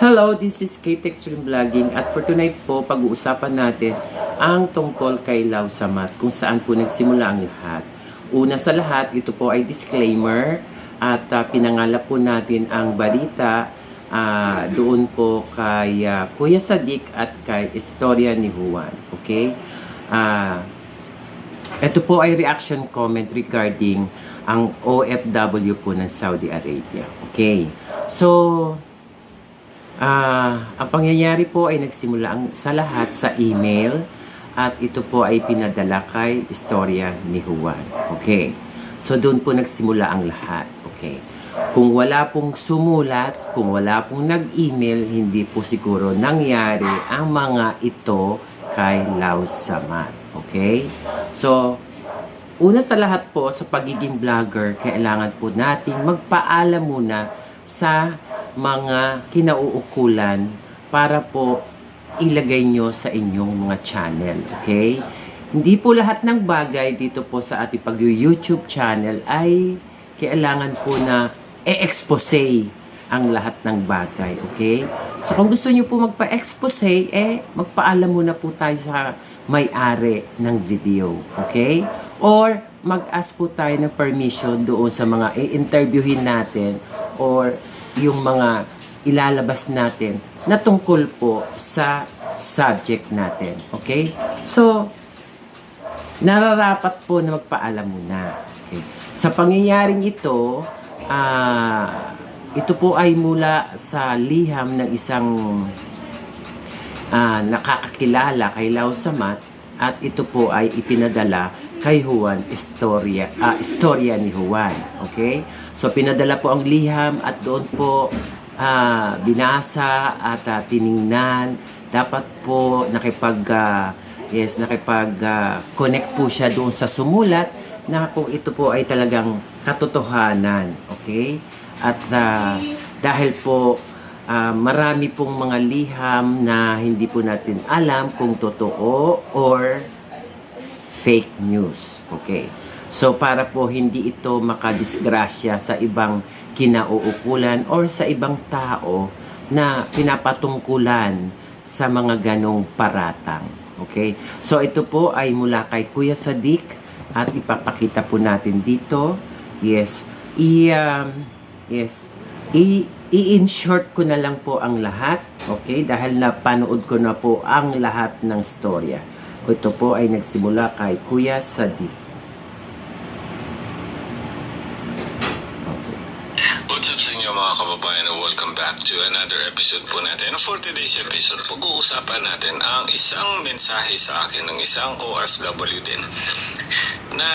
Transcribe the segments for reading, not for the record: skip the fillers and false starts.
Hello, this is Kate Extreme Vlogging at for tonight po, pag-uusapan natin ang tungkol kay Lau Samat, kung saan po nagsimula ang lahat. Una sa lahat, ito po ay disclaimer at pinangalap po natin ang balita doon po kay Kuya Sadik at kay Istorya ni Juan. Okay? Ito po ay reaction comment regarding ang OFW po ng Saudi Arabia. Okay? So, ang pangyayari po ay nagsimula sa lahat sa email at ito po ay pinadala kay Istorya ni Juan. Okay. So doon po nagsimula ang lahat. Okay. Kung wala pong sumulat, kung wala pong nag-email, hindi po siguro nangyari ang mga ito kay Lau Samat. Okay. So, una sa lahat po sa pagiging vlogger, kailangan po nating magpaalam muna sa mga kinauukulan para po ilagay nyo sa inyong mga channel. Okay? Hindi po lahat ng bagay dito po sa ating pag-YouTube channel ay kailangan po na e-expose ang lahat ng bagay. Okay? So kung gusto nyo po magpa-expose, magpaalam muna po tayo sa may-ari ng video. Okay? Or mag-ask po tayo ng permission doon sa mga i-interviewin natin or yung mga ilalabas natin na tungkol po sa subject natin. Okay? So, nararapat po na magpaalam muna. Okay? Sa pangyayaring ito, ito po ay mula sa liham ng isang nakakakilala kay Lau Samat at ito po ay ipinadala kay Juan, Istorya ni Juan. Okay? So, pinadala po ang liham at doon po binasa at tiningnan. Dapat po nakipag-connect po siya doon sa sumulat na kung ito po ay talagang katotohanan. Okay? At dahil po marami pong mga liham na hindi po natin alam kung totoo or fake news. Okay? So, para po hindi ito makadisgrasya sa ibang kinauukulan or sa ibang tao na pinapatungkulan sa mga ganong paratang. Okay? So, ito po ay mula kay Kuya Sadik at ipapakita po natin dito. Yes. I-in short ko na lang po ang lahat. Okay? Dahil napanood ko na po ang lahat ng storya. Ito po ay nagsimula kay Kuya Sadik. What's up sa inyo mga kababayan, and welcome back to another episode po natin. For today's episode, pag-uusapan natin ang isang mensahe sa akin ng isang OFW din na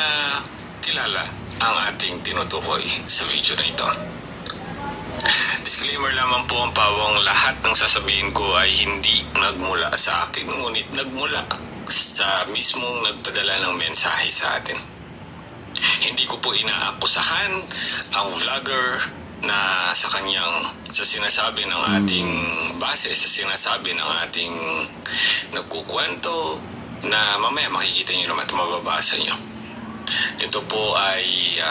kilala ang ating tinutukoy sa video na ito. Disclaimer lamang po ang pawang lahat ng sasabihin ko ay hindi nagmula sa akin, ngunit nagmula sa mismong nagpadala ng mensahe sa atin. Hindi ko po inaakusahan ang vlogger na sa sinasabi ng ating base, sa sinasabi ng ating nagkukwento na mamaya makikita nyo naman at mababasa nyo. Ito po ay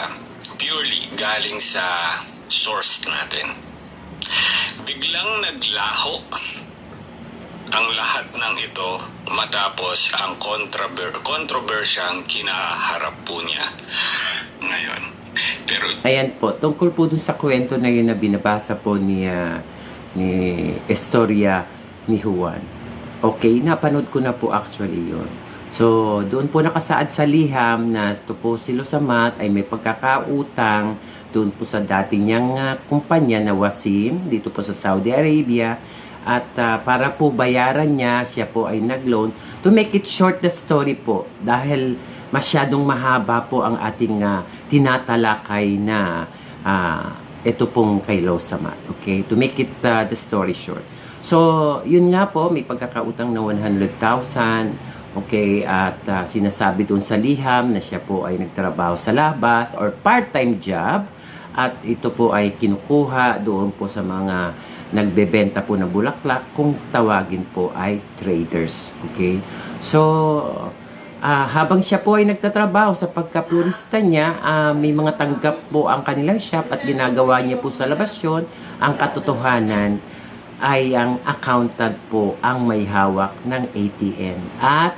purely galing sa source natin. Biglang naglaho ang lahat ng ito matapos ang kontrobersyang kinaharap po niya ngayon. Pero ayan po, tungkol po dun sa kwento na yun na binabasa po ni Istorya ni Juan. Okay, napanood ko na po actually yun. So, doon po nakasaad sa liham na ito po si Lau Samat ay may pagkakautang doon po sa dati niyang kumpanya na Wasim, dito po sa Saudi Arabia. At para po bayaran niya, siya po ay nag-loan. To make it short the story po, dahil masyadong mahaba po ang ating tinatalakay na ito pong kay Lau Samat. Okay? To make it the story short. So, yun nga po, may pagkakautang na 100,000. Okay? At sinasabi doon sa liham na siya po ay nagtrabaho sa labas or part-time job. At ito po ay kinukuha doon po sa mga nagbebenta po ng bulaklak, kung tawagin po ay traders. Okay? So, habang siya po ay nagtatrabaho sa pagkapurista niya, may mga tanggap po ang kanilang shop at ginagawa niya po sa labas yun. Ang katotohanan, ay ang accountant po ang may hawak ng ATM at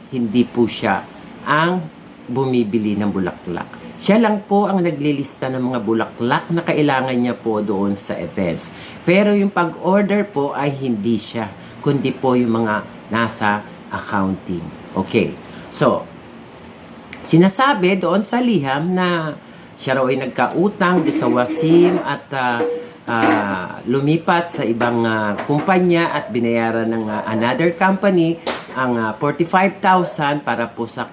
hindi po siya ang bumibili ng bulaklak. Siya lang po ang naglilista ng mga bulaklak na kailangan niya po doon sa events. Pero yung pag-order po ay hindi siya, kundi po yung mga nasa accounting. Okay. So, sinasabi doon sa liham na siya raw ay nagkautang doon sa Wasim at lumipat sa ibang kumpanya at binayaran ng another company ang 45,000 para po sa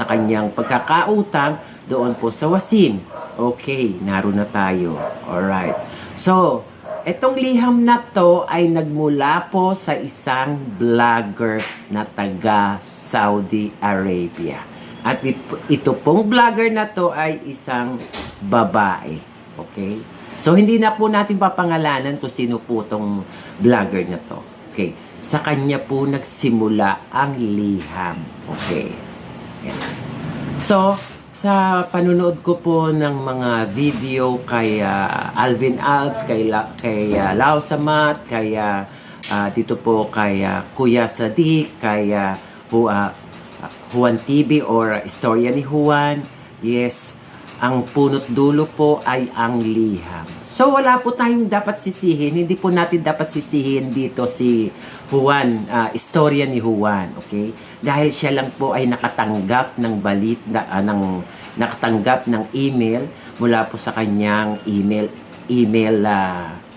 kanyang pagkakautang doon po sa Wasim. Okay, naroon na tayo. Alright. So, itong liham na to ay nagmula po sa isang vlogger na taga Saudi Arabia. At ito pong vlogger na to ay isang babae. Okay? So, hindi na po natin papangalanan kung sino po itong vlogger na to. Okay? Sa kanya po nagsimula ang liham. Okay? Yan. So, sa panunood ko po ng mga video kay Alvin Alves, kay Lau Samat, kay dito po kay Kuya Sadiq, kay Juan TV or Istorya ni Juan. Yes, ang punot dulo po ay ang liham. So wala po tayong dapat sisihin, hindi po natin dapat sisihin dito si Juan, Istorya ni Juan, okay? Dahil siya lang po ay nakatanggap ng nakatanggap ng email mula po sa kanyang email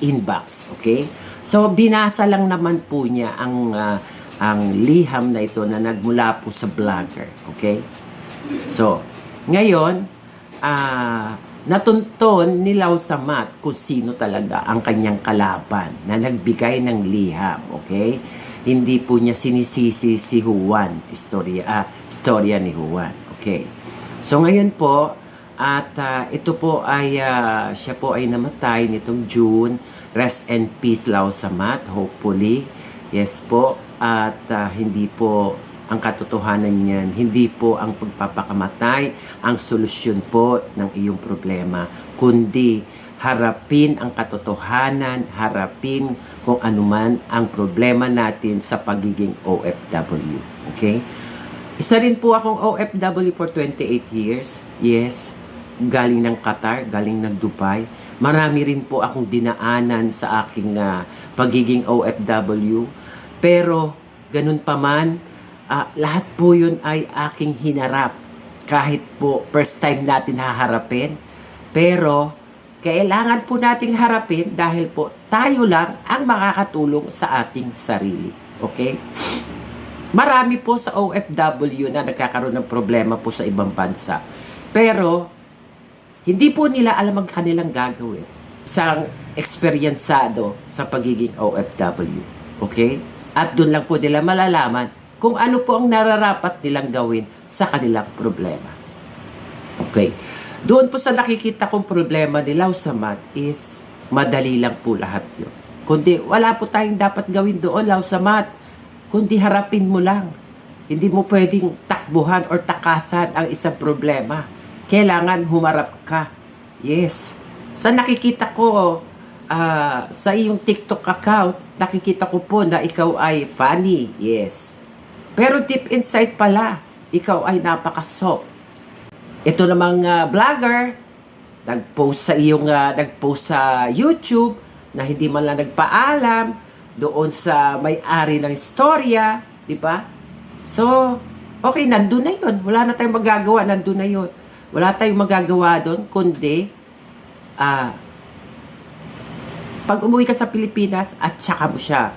inbox, okay? So binasa lang naman po niya ang liham na ito na nagmula po sa vlogger, okay? So ngayon natunton ni Lau Samat kung sino talaga ang kanyang kalaban na nagbigay ng liham, okay? Hindi po niya sinisisi si Juan, istorya ni Juan, okay? So ngayon po, at ito po ay, siya po ay namatay nitong June. Rest and peace, Lau Samat, hopefully. Yes po, at hindi po ang katotohanan niyan, hindi po ang pagpapakamatay ang solusyon po ng iyong problema, kundi harapin ang katotohanan, harapin kung anuman ang problema natin sa pagiging OFW. Okay? Isa rin po akong OFW for 28 years. Yes, galing ng Qatar, galing ng Dubai. Marami rin po akong dinaanan sa aking pagiging OFW. Pero, ganun pa man, lahat po yun ay aking hinarap. Kahit po first time natin haharapin. Pero, kailangan po nating harapin dahil po tayo lang ang makakatulong sa ating sarili. Okay? Marami po sa OFW na nagkakaroon ng problema po sa ibang bansa. Pero, hindi po nila alam ang kanilang gagawin. Isang eksperyensado sa pagiging OFW. Okay? At doon lang po nila malalaman kung ano po ang nararapat nilang gawin sa kanilang problema. Okay? Doon po sa nakikita kong problema ni Lau Samat is madali lang po lahat yun. Kundi wala po tayong dapat gawin doon, Lau Samat. Kundi harapin mo lang. Hindi mo pwedeng takbuhan or takasan ang isang problema. Kailangan humarap ka. Yes. Sa nakikita ko, sa iyong TikTok account, nakikita ko po na ikaw ay funny. Yes. Pero deep inside pala, ikaw ay napaka-soft. Ito namang vlogger, nag-post sa YouTube na hindi man lang nagpaalam doon sa may-ari ng istorya, di ba? So, okay, nandun na yun. Wala na tayong magagawa, nandun na yun. Wala tayong magagawa doon, kundi pag umuwi ka sa Pilipinas at saka mo siya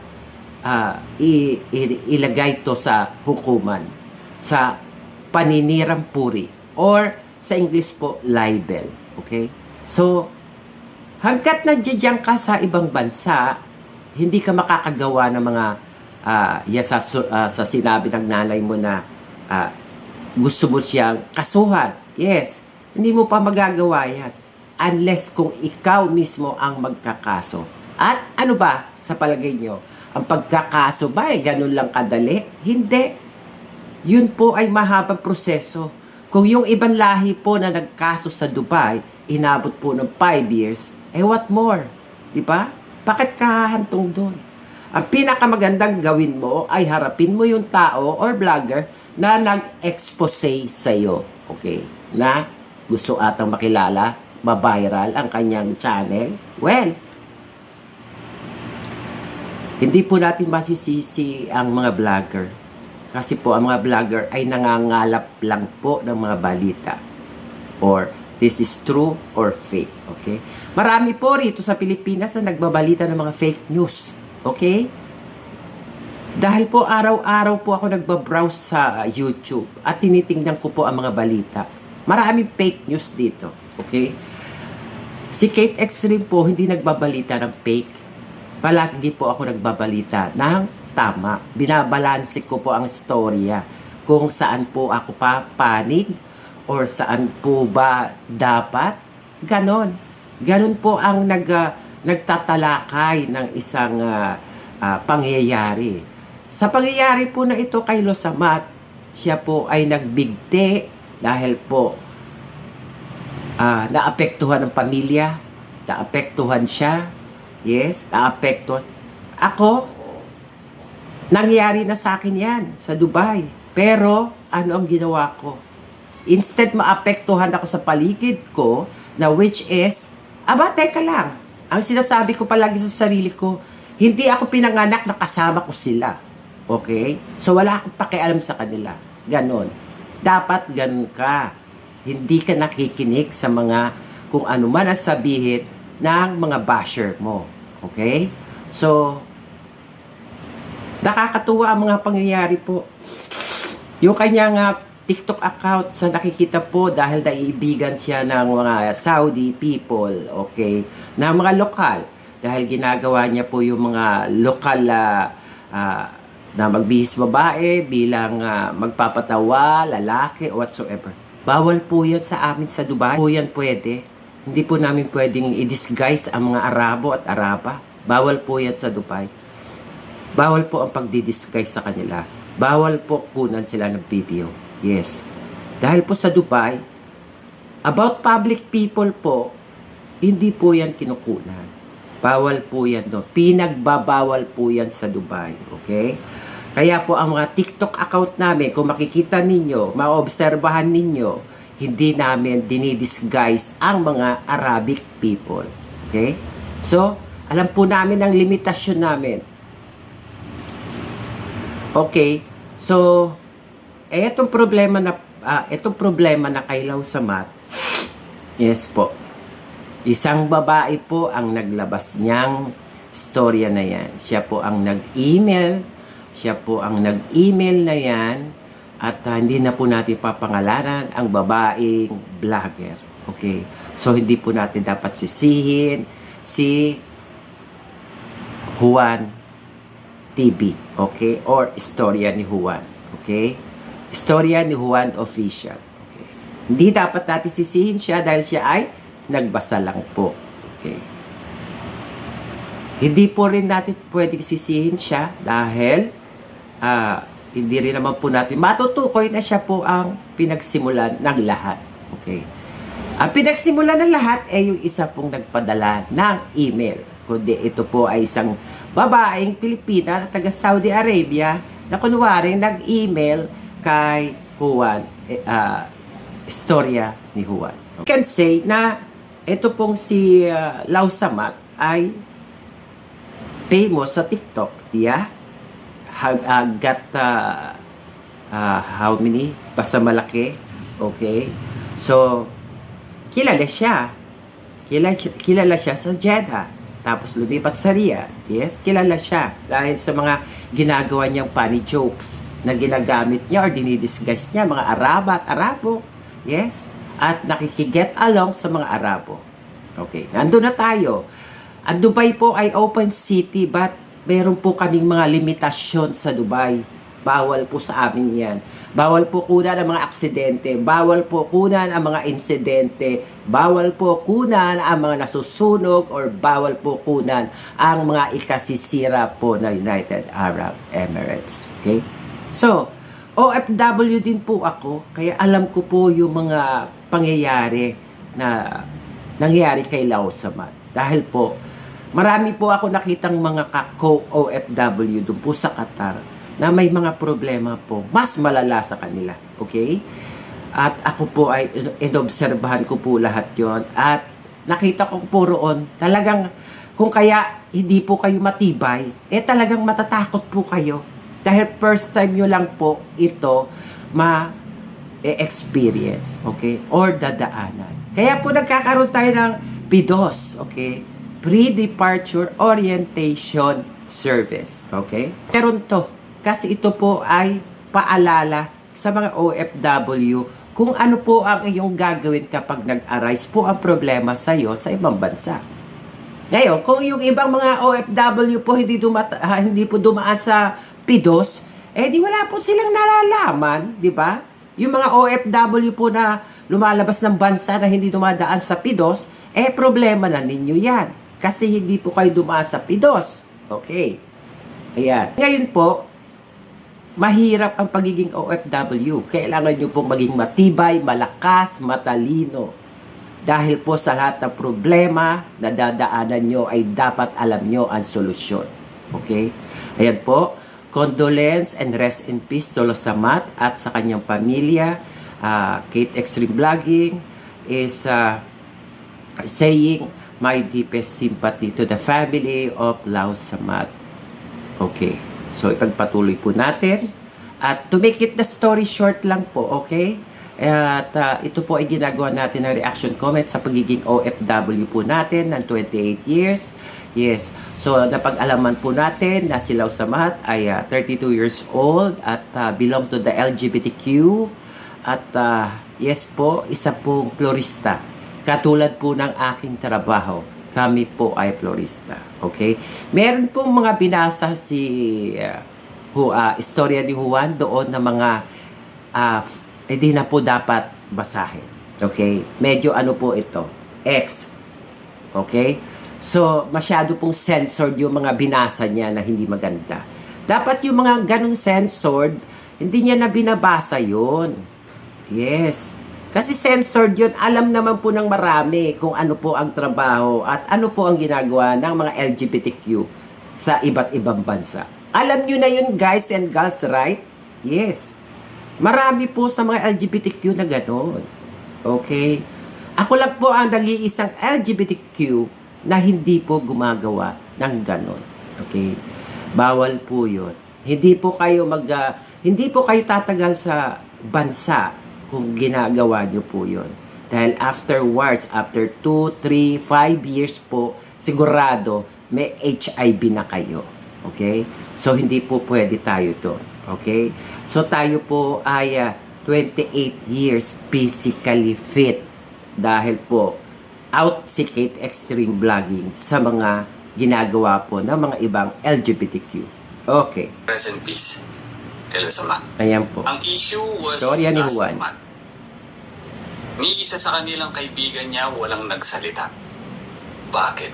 ilagay to sa hukuman, sa paninirang puri, or sa English po, libel. Okay? So, hanggat nandiyan ka sa ibang bansa, hindi ka makakagawa ng mga sa sinabi ng nanay mo na gusto mo siyang kasuhan. Yes, hindi mo pa magagawa yan unless kung ikaw mismo ang magkakaso. At ano ba sa palagay nyo? Ang pagkakaso ba ay ganun lang kadali? Hindi. Yun po ay mahabang proseso. Kung yung ibang lahi po na nagkaso sa Dubai, inabot po ng 5 years, what more? Diba? Bakit ka hahantong doon? Ang pinakamagandang gawin mo ay harapin mo yung tao or vlogger na nag-expose sa'yo. Okay? Na gusto atang makilala, ma-viral ang kanyang channel. Well, hindi po natin masisisi ang mga vlogger. Kasi po ang mga vlogger ay nangangalap lang po ng mga balita. Or this is true or fake. Okay? Marami po rito sa Pilipinas na nagbabalita ng mga fake news. Okay? Dahil po araw-araw po ako nagbabrowse sa YouTube at tinitingnan ko po ang mga balita. Maraming fake news dito. Okay? Si Kate Extreme po hindi nagbabalita ng fake. Palagi po ako nagbabalita ng tama. Binabalanse ko po ang storya kung saan po ako papanig or saan po ba dapat. Ganon. Ganon po ang nagtatalakay ng isang pangyayari. Sa pangyayari po na ito kay Losamat, siya po ay nagbigti dahil po naapektuhan ng pamilya, naapektuhan siya, yes, naapektuhan. Ako, nangyari na sa akin yan sa Dubai. Pero, ano ang ginawa ko? Instead maapektuhan ako sa paligid ko, na which is, teka lang. Ang sinasabi ko palagi sa sarili ko, hindi ako pinanganak na kasama ko sila. Okay? So, wala akong pakialam sa kanila. Ganon. Dapat ganon ka. Hindi ka nakikinig sa mga kung ano man ang sabihin ng mga basher mo. Okay? So, nakakatuwa ang mga pangyayari po. Yung kanyang TikTok account sa nakikita po dahil naiibigan siya ng mga Saudi people, okay, na mga lokal. Dahil ginagawa niya po yung mga lokal na magbihis babae bilang magpapatawa, lalaki, whatsoever. Bawal po yan sa amin sa Dubai. Po yan pwede. Hindi po namin pwedeng i-disguise ang mga Arabo at Araba. Bawal po yan sa Dubai. Bawal po ang pagdi-disguise sa kanila. Bawal po kunan sila ng video. Yes. Dahil po sa Dubai, about public people po, hindi po yan kinukunan. Bawal po yan doon. Pinagbabawal po yan sa Dubai. Okay? Kaya po ang mga TikTok account namin, kung makikita ninyo, maobserbahan ninyo, hindi namin dinidisguise ang mga Arabic people. Okay? So, alam po namin ang limitasyon namin. Okay? So, itong problema na kay Lausamat, yes po, isang babae po ang naglabas niyang storya na yan. Siya po ang nag-email na yan at hindi na po natin papangalanan ang babaeng vlogger. Okay? So, hindi po natin dapat sisihin si Juan TV. Okay? Or istorya ni Juan. Okay? Istorya ni Juan Official. Okay. Hindi dapat natin sisihin siya dahil siya ay nagbasa lang po. Okay. Hindi po rin natin pwedeng sisihin siya dahil hindi rin naman po natin matutukoy na siya po ang pinagsimulan ng lahat. Okay. Ang pinagsimulan ng lahat ay yung isa pong nagpadala ng email. Kundi ito po ay isang babaeng Pilipina na taga Saudi Arabia na kunwaring nag-email kay Juan, istorya ni Juan. You can say na ito pong si Lausamat ay famous sa TikTok. Yeah? Got how many? Basta malaki. Okay? So, kilala siya. Kilala siya sa Jeddah. Tapos lumipat sa Riyadh. Yes? Kilala siya. Dahil sa mga ginagawa niyang funny jokes na ginagamit niya or dinidisguise niya, mga Araba at Arabo. Yes? At nakikiget along sa mga Arabo. Okay. Nandun na tayo. Ang Dubai po ay open city but meron po kaming mga limitasyon sa Dubai. Bawal po sa amin yan. Bawal po kunan ang mga aksidente. Bawal po kunan ang mga insidente. Bawal po kunan ang mga nasusunog or bawal po kunan ang mga ikasisira po na United Arab Emirates. Okay? So, OFW din po ako, kaya alam ko po yung mga pangyayari na nangyayari kay Lausamat. Dahil po, Marami po ako nakitang mga co-OFW doon po sa Qatar na may mga problema po, mas malala sa kanila. Okay? At ako po ay inobserbahan ko po lahat yon at nakita ko po roon, talagang kung kaya hindi po kayo matibay, talagang matatakot po kayo. Dahil first time nyo lang po ito ma-experience, okay? Or dadaanan. Kaya po nagkakaroon tayo ng PDOS, okay? Pre-Departure Orientation Service, okay? Meron to, kasi ito po ay paalala sa mga OFW kung ano po ang iyong gagawin kapag nag-arise po ang problema sa iyo sa ibang bansa. Ngayon, kung yung ibang mga OFW po hindi po dumaan sa PDOS, di wala po silang nalalaman, di ba? Yung mga OFW po na lumalabas ng bansa na hindi dumadaan sa PDOS, problema na ninyo yan. Kasi hindi po kayo dumaan sa PDOS. Okay. Ayan. Ngayon po, mahirap ang pagiging OFW. Kailangan nyo pong maging matibay, malakas, matalino. Dahil po sa lahat ng problema na dadaanan nyo ay dapat alam nyo ang solusyon. Okay? Ayan po. Condolence and rest in peace to Losamat at sa kanyang pamilya. Kate Extreme Vlogging is saying my deepest sympathy to the family of Lau Samat. Okay. So, ipagpatuloy po natin. At to make it the story short lang po, okay? At ito po ay ginagawa natin ng reaction comment sa pagiging OFW po natin ng 28 years. Yes. So, napag-alaman po natin na si Lau Samat ay 32 years old at belong to the LGBTQ. At yes po, isa pong florista. Katulad po ng aking trabaho. Kami po ay florista. Okay? Meron pong mga binasa si istorya ni Juan doon na mga hindi na po dapat basahin. Okay? Medyo ano po ito? X. Okay? So, masyado pong censored yung mga binasa niya na hindi maganda. Dapat yung mga ganong censored, hindi niya na binabasa yun. Yes. Kasi censored yun, alam naman po ng marami kung ano po ang trabaho at ano po ang ginagawa ng mga LGBTQ sa iba't ibang bansa. Alam nyo na yun guys and girls, right? Yes. Marami po sa mga LGBTQ na gano'n. Okay? Ako lang po ang nag-iisang LGBTQ na hindi po gumagawa ng gano'n. Okay? Bawal po yun. Hindi po kayo tatagal sa bansa kung ginagawa nyo po yun. Dahil afterwards, after 2, 3, 5 years po, sigurado may HIV na kayo. Okay? So, hindi po pwede tayo doon. Okay? So, tayo po ay 28 years physically fit. Dahil po, out si Kate Extreme Vlogging sa mga ginagawa po ng mga ibang LGBTQ. Okay. Rest in peace. Kay Losamat. Ayan po. Ang issue was Storya ni Juan. Losamat. Ni isa sa kanilang kaibigan niya walang nagsalita. Bakit?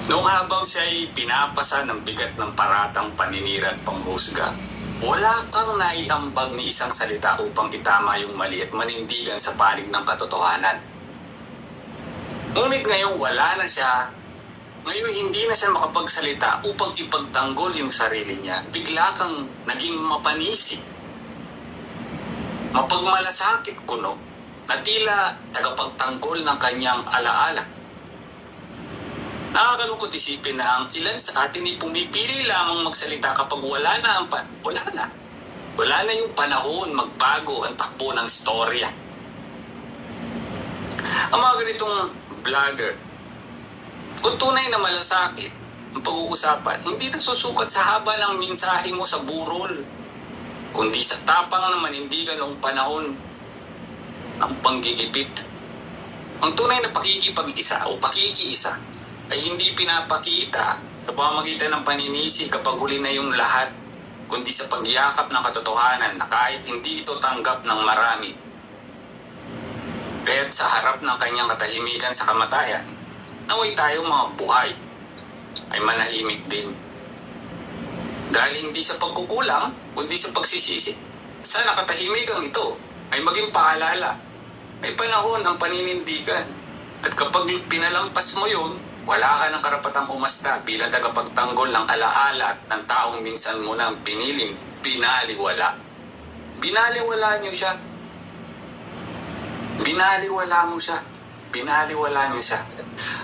Noong habang siya'y pinapasa ng bigat ng paratang paninira at panghusga, wala kang naiambag ni isang salita upang itama yung mali at manindigan sa panig ng katotohanan. Ngunit ngayon wala na siya. Ngayon hindi na siya makapagsalita upang ipagtanggol yung sarili niya. Bigla kang naging mapanisip. Mapagmalasakit kuno na tila tagapagtanggol ng kanyang alaala. Nakakalungkot isipin na ang ilan sa atin ay pumipili lamang magsalita kapag wala na yung panahon magbago ang takbo ng storya. Ang mga ganitong vlogger, kung tunay na malasakit ang pag-uusapan, hindi na susukat sa haba ng mensahe mo sa burol, kundi sa tapang na manindigan ng panahon ng panggigipit. Ang tunay na pakikipag-isa o pakikiisa ay hindi pinapakita sa pamamagitan ng paninisi kapag huli na yung lahat, kundi sa pagyakap ng katotohanan na kahit hindi ito tanggap ng marami. Kaya't sa harap ng kanyang katahimikan sa kamatayan, naway tayong mga buhay ay manahimik din. Dahil hindi sa pagkukulang, kundi sa pagsisisi. Sana katahimikan ito ay maging paalala. May panahon ang paninindigan. At kapag pinalampas mo yun, Wala ka ng karapatang umasta bilang tagapagtanggol ng alaala at ng taong minsan mo nang piniling binaliwala. Binaliwala niyo siya. Binaliwala mo siya. Binaliwala niyo siya.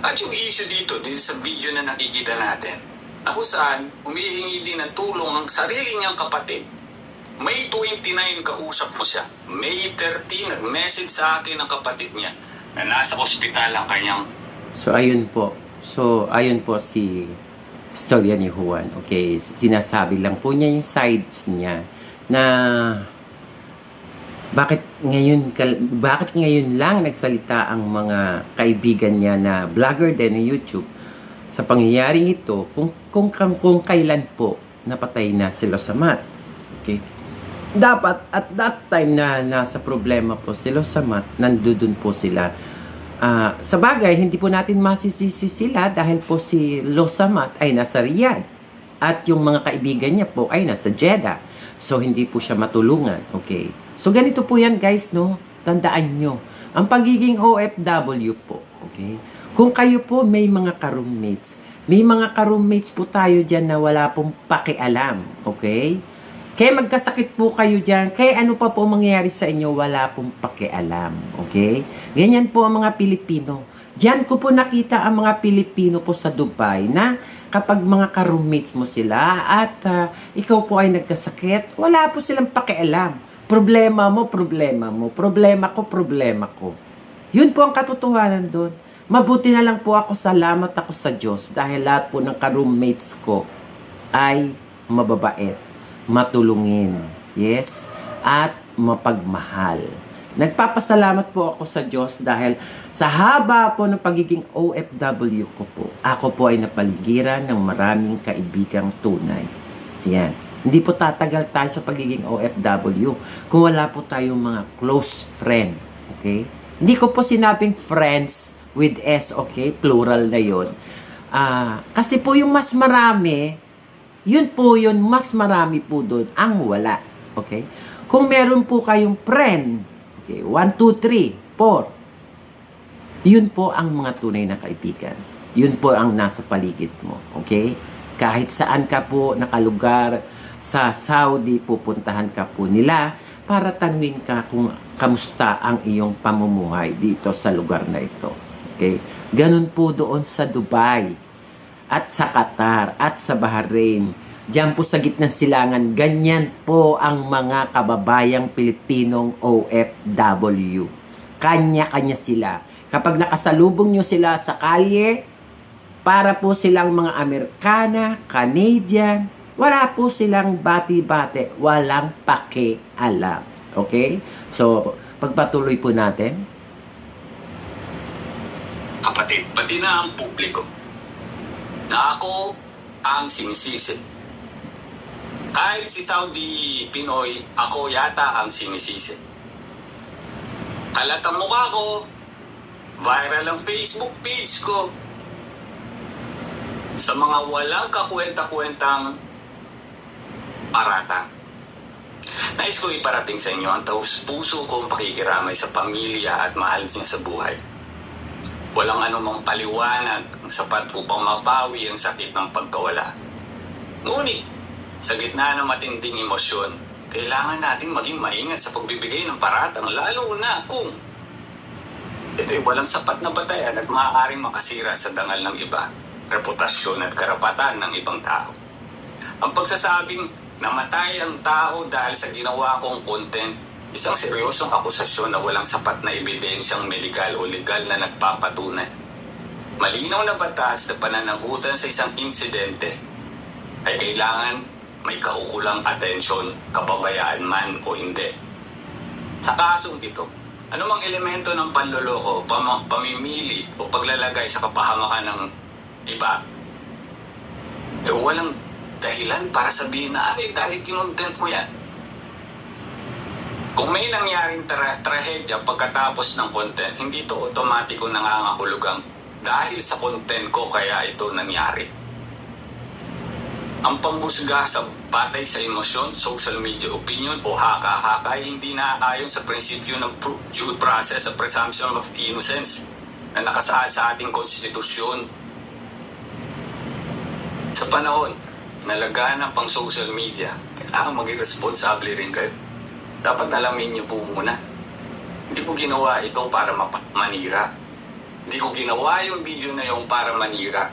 At yung issue dito sa video na nakikita natin, na kung saan humihingi din ng tulong ang sarili niyang kapatid. May 29 kausap ko siya. May 13 nag-message sa akin ng kapatid niya na nasa ospital ang kanyang. So, ayun po. Si istorya ni Juan. Okay, sinasabi lang po niya yung sides niya na bakit ngayon lang nagsalita ang mga kaibigan niya na vlogger din ng YouTube sa pangyayaring ito kung kailan po napatay na si Losamat. Okay? Dapat at that time na nasa problema po si Losamat, nandun po sila. Sa bagay, hindi po natin masisisi sila dahil po si Losamat ay nasa Riyadh at yung mga kaibigan niya po ay nasa Jeddah. So, hindi po siya matulungan. Okay? So, ganito po yan guys, no? Tandaan nyo. Ang pagiging OFW po. Okay? Kung kayo po may mga ka-roommates po tayo dyan na wala pong pakialam. Okay? Kaya magkasakit po kayo dyan, kaya ano pa po mangyayari sa inyo, wala pong pakialam. Okay? Ganyan po ang mga Pilipino. Diyan ko po nakita ang mga Pilipino po sa Dubai na kapag mga ka-roommates mo sila at ikaw po ay nagkasakit, wala po silang pakialam. Problema mo. Problema ko. Yun po ang katotohanan doon. Mabuti na lang po ako, salamat ako sa Diyos dahil lahat po ng ka-roommates ko ay mababait, matulungin, yes, at mapagmahal. Nagpapasalamat po ako sa Diyos dahil sa haba po ng pagiging OFW ko po, ako po ay napaligiran ng maraming kaibigang tunay. Yan. Hindi po tatagal tayo sa pagiging OFW kung wala po tayong mga close friend. Okay? Hindi ko po sinabing friends with S, okay? Plural na yun. Kasi po yung mas marami, mas marami po doon ang wala. Okay? Kung meron po kayong friend, okay, 1, 2, 3, 4, yun po ang mga tunay na kaibigan. Yun po ang nasa paligid mo. Okay? Kahit saan ka po nakalugar sa Saudi, pupuntahan ka po nila para tanungin ka kung kamusta ang iyong pamumuhay dito sa lugar na ito. Okay? Ganun po doon sa Dubai at sa Qatar at sa Bahrain. Diyan po sa gitnang silangan, ganyan po ang mga kababayang Pilipinong OFW. Kanya-kanya sila. Kapag nakasalubong nyo sila sa kalye, para po silang mga Amerikana, Canadian, wala po silang bati-bate, walang pakialam. Okay? So, pagpatuloy po natin. Kapatid, pati na ang publiko na ako ang sinisisi. Kahit si Saudi Pinoy, ako yata ang sinisisi. Kalat ang mukha ko, viral ang Facebook page ko, sa mga walang kakwenta-kwentang paratang. Nais ko iparating sa inyo ang taus-puso kong pakikiramay sa pamilya at mahal niya sa buhay. Walang anumang paliwanag ang sapat upang mapawi ang sakit ng pagkawala. Ngunit, sa gitna ng matinding emosyon, kailangan natin maging maingat sa pagbibigay ng paratang, lalo na kung ito'y walang sapat na batayan at maaaring makasira sa dangal ng iba, reputasyon at karapatan ng ibang tao. Ang pagsasabing namatay ang tao dahil sa ginawa kong content, isang seryosong akusasyon na walang sapat na ebidensyang medikal o legal na nagpapatunay. Malinaw na batas na pananagutan sa isang insidente ay kailangan may kaukulang atensyon, kapabayaan man o hindi. Sa kasong ito, anumang elemento ng panloloko, pamimili o paglalagay sa kapahamakan ng iba, walang dahilan para sabihin na, dahil kinontent mo yan. Kung may nangyaring trahedya pagkatapos ng content, hindi ito otomatiko nangangahulugang dahil sa content ko kaya ito nangyari. Ang panghusga sa batay sa emosyon, social media opinion o haka-haka ay hindi naaayon sa prinsipyo ng due process sa presumption of innocence na nakasaad sa ating konstitusyon panahon na laganap ang social media, kailangan maging responsable rin kayo. Dapat alamin niyo po muna. Hindi ko ginawa ito para manira. Hindi ko ginawa yung video na yung para manira,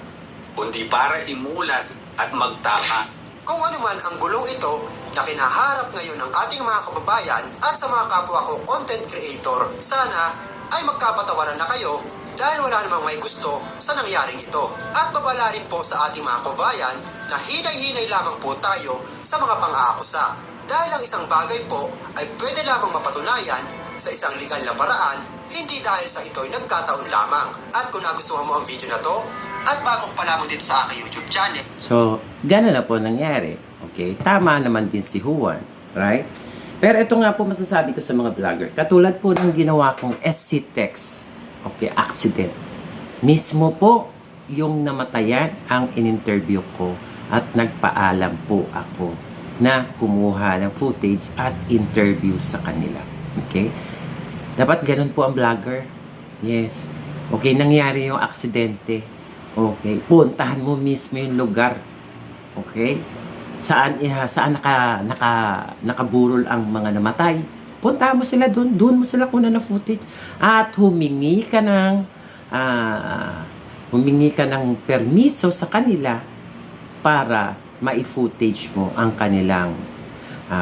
kundi para imulat at magtama. Kung ano man ang gulong ito na kinaharap ngayon ng ating mga kababayan at sa mga kapwa ko content creator, sana ay magkapatawaran na kayo dahil wala namang may gusto sa nangyaring ito. At babala rin po sa ating mga kababayan na hinay-hinay lamang po tayo sa mga pang-aakusa. Dahil ang isang bagay po ay pwede lamang mapatunayan sa isang legal na paraan, hindi dahil sa ito'y nagkataon lamang. At kung nagustuhan mo ang video na to, at bago pa lamang dito sa aking YouTube channel. So, gano'n na po nangyari. Okay? Tama naman din si Juan. Right? Pero ito nga po masasabi ko sa mga vlogger. Katulad po ng ginawa kong SC text. Okay? Accident. Mismo po yung namatayan ang in-interview ko at nagpaalam po ako na kumuha ng footage at interview sa kanila. Okay? Dapat ganun po ang vlogger. Yes. Okay, nangyari yung aksidente. Okay, puntahan mo mismo yung lugar. Okay? Saan nakaburol ang mga namatay? Puntahan mo sila doon mo sila kunan ng footage at humingi ka ng permiso sa kanila para mai-footage mo ang kanilang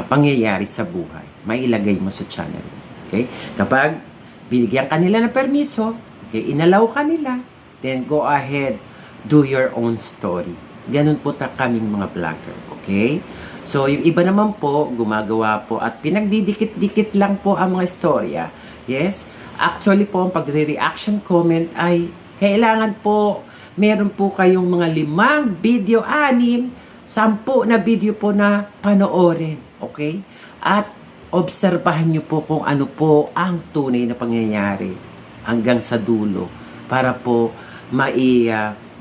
pangyayari sa buhay. Mailagay mo sa channel. Okay? Kapag binigyan kanila ng permiso, okay, inalaw kanila, then go ahead, do your own story. Ganun po kaming mga vlogger. Okay? So, yung iba naman po, gumagawa po at pinagdidikit-dikit lang po ang mga istorya. Yes? Actually po, ang pagre-reaction comment ay kailangan po, meron po kayong mga 5 video, 6, 10 na video po na panoorin. Okay? At obserbahan nyo po kung ano po ang tunay na pangyayari hanggang sa dulo para po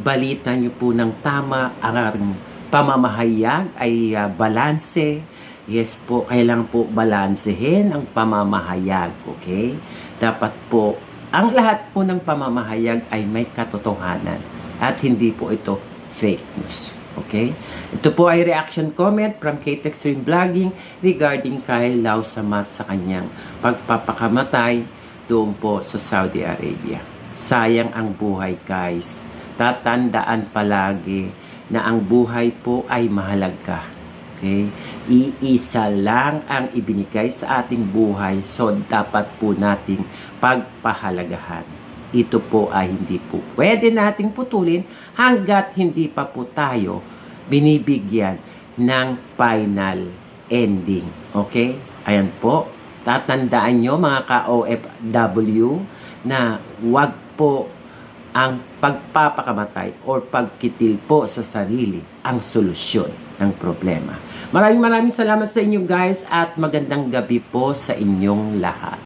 balita nyo po ng tama ang pamamahayag ay balanse. Yes po, kailangan po balansehin ang pamamahayag. Okay? Dapat po, ang lahat po ng pamamahayag ay may katotohanan at hindi po ito fake news. Okay? Ito po ay reaction comment from Kate Extreme Vlogging regarding kay Lau Samat sa kanyang pagpapakamatay doon po sa Saudi Arabia. Sayang ang buhay, guys. Tatandaan palagi na ang buhay po ay mahalaga. Okay? Iisa lang ang ibinigay sa ating buhay, so dapat po nating pagpahalagahan. Ito po ay hindi po pwede nating putulin hanggat hindi pa po tayo binibigyan ng final ending. Okay? Ayan po. Tatandaan nyo mga ka-OFW na wag po ang pagpapakamatay or pagkitil po sa sarili ang solusyon ng problema. Maraming salamat sa inyo guys at magandang gabi po sa inyong lahat.